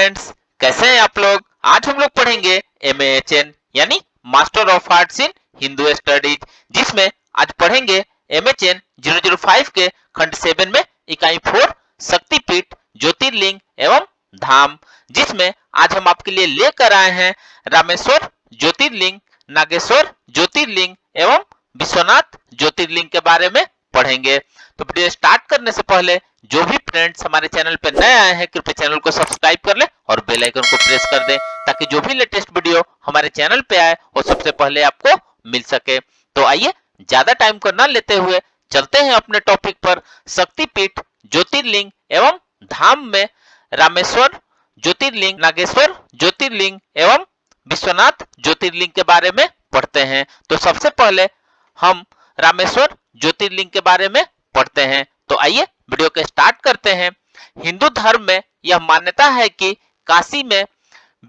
Friends, कैसे हैं आप लोग। आज हम लोग पढ़ेंगे MAHN यानी master of arts in Hindu studies, जिसमें आज पढ़ेंगे MHN 005 के खंड 7 में इकाई 4 शक्तिपीठ, ज्योतिर्लिंग एवं धाम, जिसमें आज हम आपके लिए लेकर आए हैं रामेश्वर ज्योतिर्लिंग, नागेश्वर ज्योतिर्लिंग एवं विश्वनाथ ज्योतिर्लिंग के बारे में पढ़ेंगे। तो वीडियो स्टार्ट करने से पहले जो भी फ्रेंड्स हमारे चैनल पर नए आए हैं, कृपया चैनल को सब्सक्राइब कर ले और बेल आइकन को प्रेस कर दें, ताकि जो भी लेटेस्ट वीडियो हमारे चैनल पे आए वो सबसे पहले आपको मिल सके। तो आइए ज्यादा टाइम को न लेते हुए चलते हैं अपने टॉपिक पर। शक्तिपीठ, ज्योतिर्लिंग एवं धाम में रामेश्वर ज्योतिर्लिंग, नागेश्वर ज्योतिर्लिंग एवं विश्वनाथ ज्योतिर्लिंग के बारे में पढ़ते हैं। तो सबसे पहले हम रामेश्वर ज्योतिर्लिंग के बारे में पढ़ते हैं। तो आइए वीडियो के स्टार्ट करते हैं। हिंदू धर्म में यह मान्यता है कि काशी में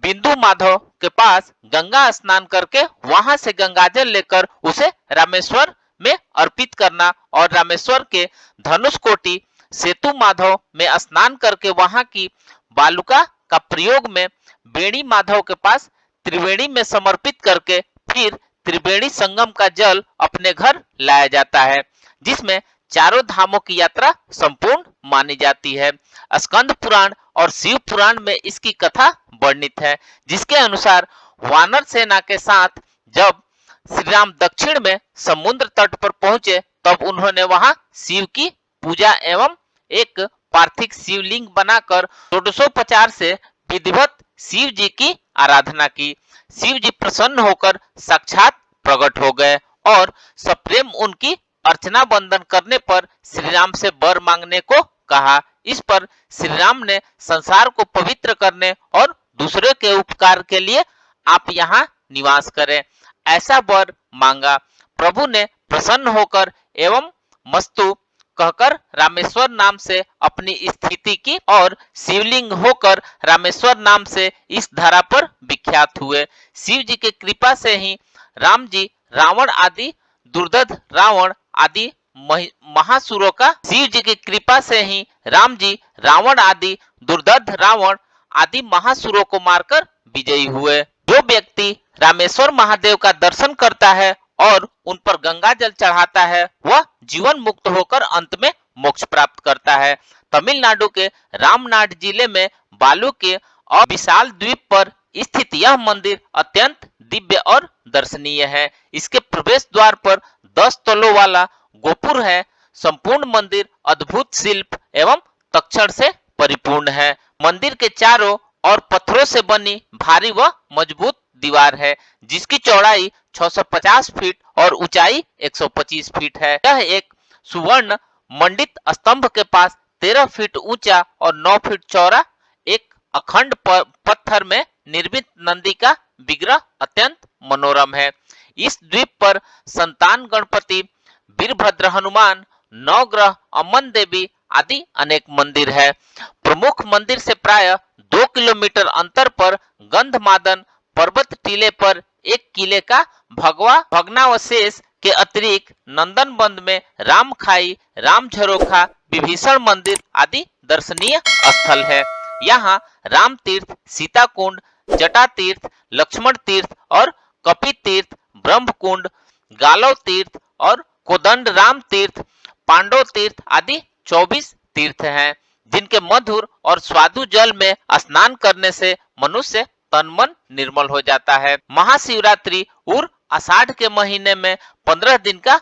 बिंदु माधव के पास गंगा स्नान करके वहां से गंगाजल लेकर उसे रामेश्वर में अर्पित करना और रामेश्वर के धनुषकोटि सेतु माधव में स्नान करके वहां की बालुका का प्रयोग में बेणी माधव के पास त्रिवेणी में समर्पित करके फिर त्रिवेणी संगम का जल अपने घर लाया जाता है, जिसमें चारों धामों की यात्रा संपूर्ण मानी जाती है। स्कंद पुराण और शिव पुराण में इसकी कथा वर्णित है, जिसके अनुसार वानर सेना के साथ जब श्री राम दक्षिण में समुद्र तट पर पहुंचे, तब उन्होंने वहां शिव की पूजा एवं एक पार्थिव शिवलिंग बनाकर 1650 से विधिवत शिव जी की आराधना की। शिव जी प्रसन्न होकर साक्षात प्रकट हो गए और सप्रेम उनकी अर्चना बंदन करने पर श्री राम से वर मांगने को कहा। इस पर श्री राम ने संसार को पवित्र करने और दूसरे के उपकार के लिए आप यहाँ निवास करें, ऐसा वर मांगा। प्रभु ने प्रसन्न होकर एवं मस्तु कहकर रामेश्वर नाम से अपनी स्थिति की और शिवलिंग होकर रामेश्वर नाम से इस धरा पर विख्यात हुए। शिव जी की कृपा से ही राम जी रावण आदि दुर्दध रावण आदि महासुरों का शिव जी की कृपा से ही राम जी रावण आदि दुर्दध रावण आदि महासुरों को मारकर विजयी हुए। जो व्यक्ति रामेश्वर महादेव का दर्शन करता है और उन पर गंगा जल चढ़ाता है, वह जीवन मुक्त होकर अंत में मोक्ष प्राप्त करता है। तमिलनाडु के रामनाड जिले में बालू के और विशाल द्वीप पर स्थित यह मंदिर अत्यंत दिव्य और दर्शनीय है। इसके प्रवेश द्वार पर 10 तलों वाला गोपुर है। संपूर्ण मंदिर अद्भुत शिल्प एवं तक्षण से परिपूर्ण है। मंदिर के चारों और पत्थरों से बनी भारी व मजबूत दीवार है, जिसकी चौड़ाई 650 फीट और ऊंचाई 125 फीट है। यह एक सुवर्ण मंडित स्तंभ के पास 13 फीट ऊंचा और 9 फीट चौड़ा एक अखंड पत्थर में निर्मित नंदी का विग्रह अत्यंत मनोरम है। इस द्वीप पर संतान गणपति, वीरभद्र हनुमान, नवग्रह, अम्मन देवी आदि अनेक मंदिर है। प्रमुख मंदिर से प्राय 2 किलोमीटर अंतर पर गंधमादन पर्वत टीले पर एक किले का भग्नावशेष के अतिरिक्त नंदनबंद में रामखाई, राम झरोखा, विभीषण मंदिर आदि दर्शनीय स्थल है। यहाँ राम तीर्थ, सीता कुंड, जटा तीर्थ, लक्ष्मण तीर्थ और कपि तीर्थ, ब्रह्म कुंड, गालव तीर्थ और कोदंड राम तीर्थ, पांडव तीर्थ आदि 24 तीर्थ हैं, जिनके मधुर और स्वादु जल में स्नान करने से मनुष्य तन मन निर्मल हो जाता है। महाशिवरात्रि और आषाढ़ के महीने में 15 दिन का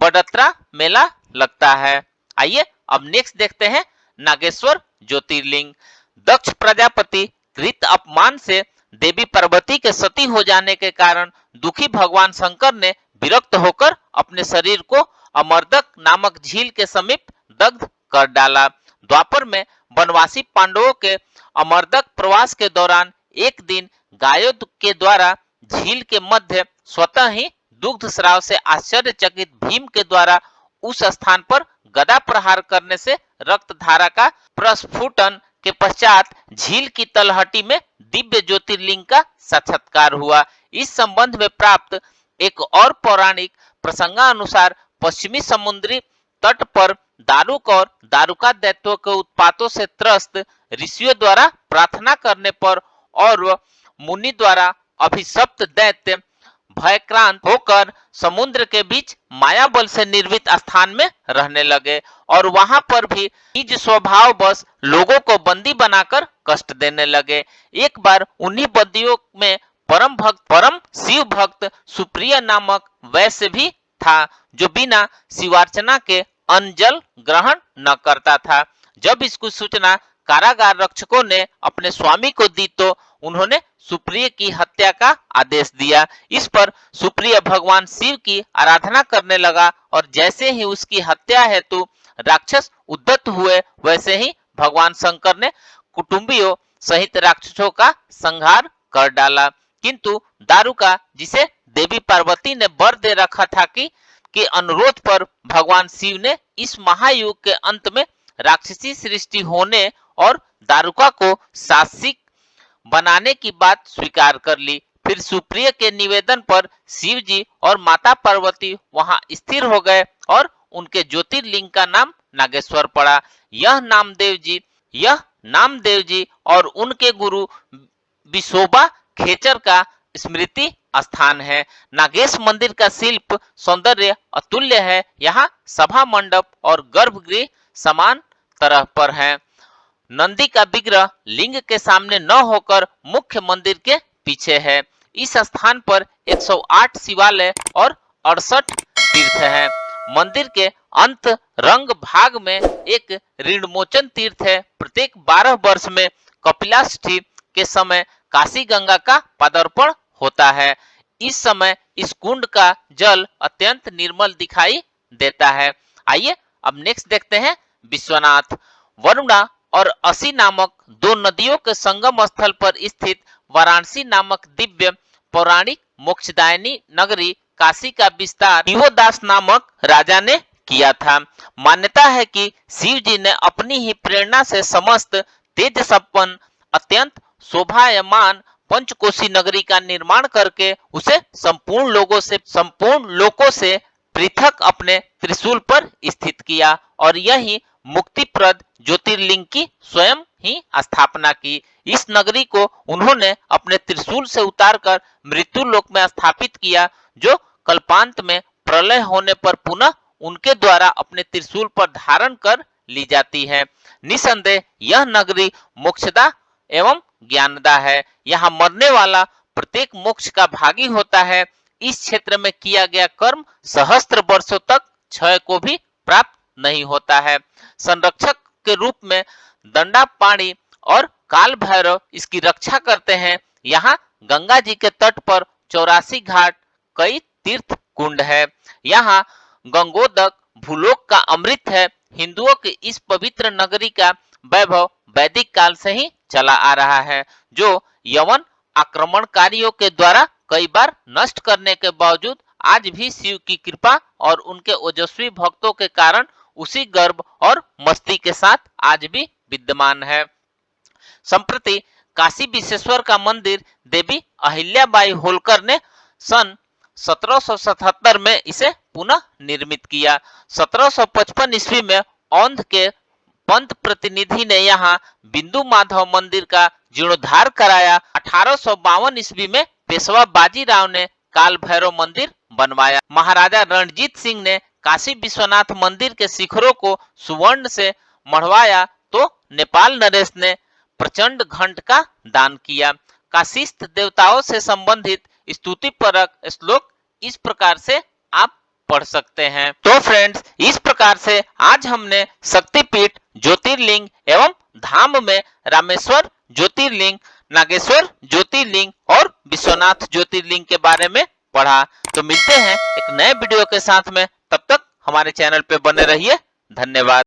बड़तरा मेला लगता है। आइए अब नेक्स्ट देखते हैं नागेश्वर ज्योतिर्लिंग। दक्ष प्रजापति कृत अपमान से देवी पार्वती के सती हो जाने के कारण दुखी भगवान शंकर ने विरक्त होकर अपने शरीर को अमरदक नामक झील के समीप दग्ध कर डाला। द्वापर में वनवासी पांडवों के अमरदक प्रवास के दौरान एक दिन गायों के द्वारा झील के मध्य स्वतः ही दुग्ध स्राव से आश्चर्यचकित भीम के द्वारा उस स्थान पर गदा प्रहार करने से रक्त धारा का प्रस्फुटन के पश्चात झील की तलहटी में दिव्य ज्योतिर्लिंग का साक्षात्कार हुआ। इस संबंध में प्राप्त एक और पौराणिक प्रसंगानुसार पश्चिमी समुद्री तट पर दारुक और दारुका दैत्यों के उत्पातों से त्रस्त ऋषियों द्वारा प्रार्थना करने पर और मुनि द्वारा अभिशप्त दैत्य भयक्रांत होकर समुद्र के बीच माया बल से निर्मित स्थान में रहने लगे और वहां पर भी निज स्वभाव बस लोगों को बंदी बनाकर कष्ट देने लगे। एक बार उन्हीं बंदियों में परम शिव भक्त सुप्रिय नामक वैश्य भी था, जो बिना शिवार्चना के अन्न जल ग्रहण न करता था। जब इसकी सूचना कारागार रक्षकों ने अपने स्वामी को दी तो उन्होंने सुप्रिय की हत्या का आदेश दिया। इस पर सुप्रिय भगवान शिव की आराधना करने लगा और जैसे ही उसकी हत्या हेतु राक्षस उद्यत हुए, वैसे ही भगवान शंकर ने कुटुंबियों सहित राक्षसों का संहार कर डाला। किंतु दारुका, जिसे देवी पार्वती ने वर दे रखा था कि अनुरोध पर भगवान शिव ने इस महायुग के अंत में राक्षसी सृष्टि होने और दारुका को शासिक बनाने की बात स्वीकार कर ली। फिर सुप्रिय के निवेदन पर शिव जी और माता पार्वती वहां स्थिर हो गए और उनके ज्योतिर्लिंग का नाम नागेश्वर पड़ा। यह नामदेव जी और उनके गुरु विशोबा खेचर का स्मृति स्थान है। नागेश मंदिर का शिल्प सौंदर्य अतुल्य है। यहाँ सभा मंडप और गर्भगृह समान तरह पर है। नंदी का विग्रह लिंग के सामने न होकर मुख्य मंदिर के पीछे है। इस स्थान पर 108 शिवालय और 68 तीर्थ हैं। मंदिर के अंत रंग भाग में एक ऋणमोचन तीर्थ है। प्रत्येक 12 वर्ष में कपिलाष्टमी के समय काशी गंगा का पदार्पण होता है। इस समय इस कुंड का जल अत्यंत निर्मल दिखाई देता है। आइए अब नेक्स्ट देखते हैं विश्वनाथ। वरुणा और असी नामक दो नदियों के संगम स्थल पर स्थित वाराणसी नामक दिव्य पौराणिक मोक्षदायिनी नगरी काशी का विस्तार दिवोदास नामक राजा ने किया था। मान्यता है कि शिव जी ने अपनी ही प्रेरणा से समस्त तेज संपन्न अत्यंत शोभायमान पंचकोशी नगरी का निर्माण करके उसे संपूर्ण लोकों से पृथक अपने त्रिशूल पर स्थित किया और यही मुक्तिप्रद ज्योतिर्लिंग की स्वयं ही स्थापना की। इस नगरी को उन्होंने अपने त्रिशूल से उतारकर मृत्यु लोक में स्थापित किया, जो कल्पांत में प्रलय होने पर पुनः उनके द्वारा अपने त्रिशूल पर धारण कर ली जाती है। निसंदेह यह नगरी मोक्षदा एवं ज्ञानदा है। यहाँ मरने वाला प्रत्येक मोक्ष का भागी होता है। इस क्षेत्र में किया गया कर्म सहस्त्र वर्षों तक क्षय को भी प्राप्त नहीं होता है। संरक्षक के रूप में दंडापाणी और काल भैरव इसकी रक्षा करते हैं। यहाँ गंगा जी के तट पर 84 घाट, कई तीर्थ कुंड है। यहाँ गंगोदक भूलोक का अमृत है। हिंदुओं की इस पवित्र नगरी का वैभव वैदिक काल से ही चला आ रहा है, जो यवन आक्रमणकारियों के द्वारा कई बार नष्ट करने के बावजूद आज भी शिव की कृपा और उनके ओजस्वी भक्तों के कारण उसी गर्व और मस्ती के साथ आज भी विद्यमान है। संप्रति काशी विश्वेश्वर का मंदिर देवी अहिल्याबाई होलकर ने सन 1777 में इसे पुनः निर्मित किया। 1755 ईस्वी में औंध के पंत प्रतिनिधि ने यहाँ बिंदु माधव मंदिर का जीर्णोद्धार कराया। 1852 ईस्वी में पेशवा बाजीराव ने काल भैरव मंदिर बनवाया। महाराजा रणजीत सिंह ने काशी विश्वनाथ मंदिर के शिखरों को सुवर्ण से मढ़वाया तो नेपाल नरेश ने प्रचंड घंट का दान किया। काशीस्थ देवताओं से संबंधित स्तुतिपरक श्लोक इस प्रकार से आप पढ़ सकते हैं। तो फ्रेंड्स, इस प्रकार से आज हमने शक्तिपीठ, ज्योतिर्लिंग एवं धाम में रामेश्वर ज्योतिर्लिंग, नागेश्वर ज्योतिर्लिंग और विश्वनाथ ज्योतिर्लिंग के बारे में पढ़ा। तो मिलते हैं एक नए वीडियो के साथ में, तब तक हमारे चैनल पे बने रहिए। धन्यवाद।